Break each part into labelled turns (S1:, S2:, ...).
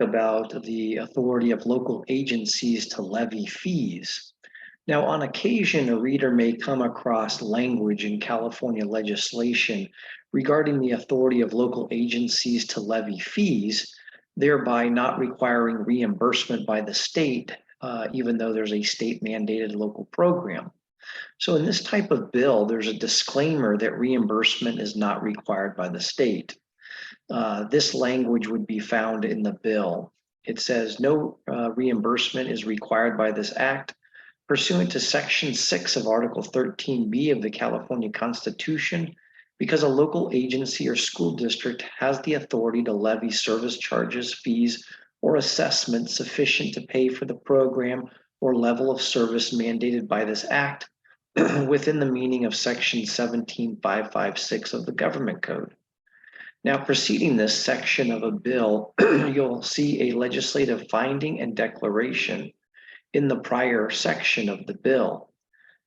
S1: about the authority of local agencies to levy fees. Now, on occasion, a reader may come across language in California legislation regarding the authority of local agencies to levy fees, thereby not requiring reimbursement by the state, even though there's a state mandated local program. So in this type of bill, there's a disclaimer that reimbursement is not required by the state. This language would be found in the bill. It says no reimbursement is required by this act pursuant to Section 6 of Article 13B of the California Constitution, because a local agency or school district has the authority to levy service charges, fees, or assessments sufficient to pay for the program or level of service mandated by this act within the meaning of Section 17556 of the Government Code. Now, preceding this section of a bill, you'll see a legislative finding and declaration in the prior section of the bill.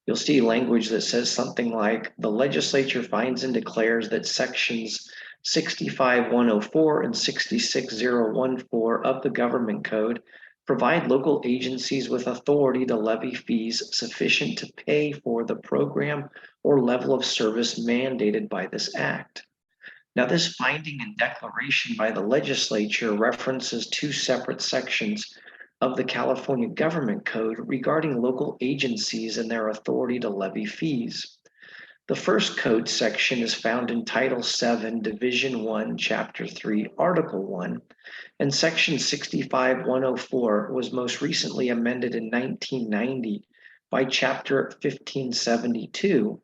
S1: You'll see language that says something like, the legislature finds and declares that sections 65104 and 66014 of the Government Code provide local agencies with authority to levy fees sufficient to pay for the program or level of service mandated by this act. Now, this finding and declaration by the legislature references two separate sections of the California Government Code regarding local agencies and their authority to levy fees. The first code section is found in Title VII, Division 1, Chapter 3, Article 1, and Section 65104 was most recently amended in 1990 by Chapter 1572,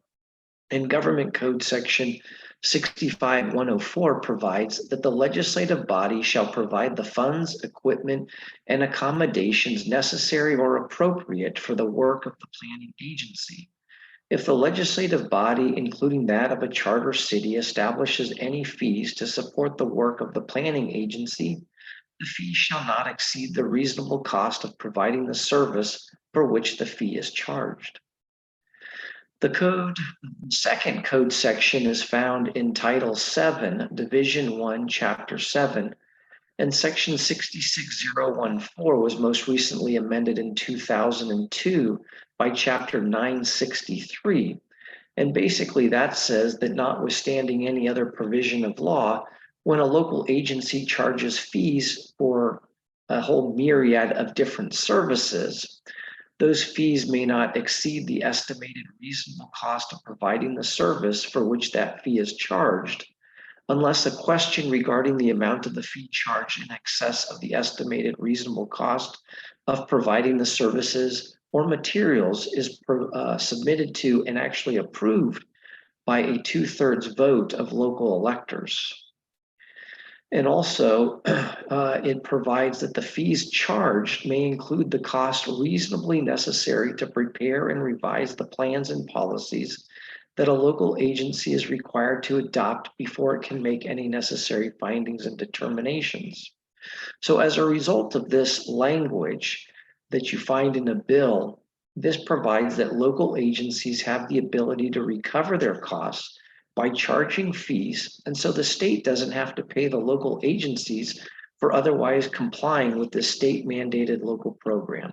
S1: and Government Code Section 65104 provides that the legislative body shall provide the funds, equipment, and accommodations necessary or appropriate for the work of the planning agency. If the legislative body, including that of a charter city, establishes any fees to support the work of the planning agency, the fee shall not exceed the reasonable cost of providing the service for which the fee is charged. The second code section is found in Title VII, Division 1, Chapter 7, and Section 66014 was most recently amended in 2002 by Chapter 963. And basically that says that notwithstanding any other provision of law, when a local agency charges fees for a whole myriad of different services, those fees may not exceed the estimated reasonable cost of providing the service for which that fee is charged, unless a question regarding the amount of the fee charged in excess of the estimated reasonable cost of providing the services or materials is submitted to and actually approved by a 2/3 vote of local electors. And also, it provides that the fees charged may include the cost reasonably necessary to prepare and revise the plans and policies that a local agency is required to adopt before it can make any necessary findings and determinations. So as a result of this language that you find in a bill, this provides that local agencies have the ability to recover their costs by charging fees, and so the state doesn't have to pay the local agencies for otherwise complying with the state mandated local program.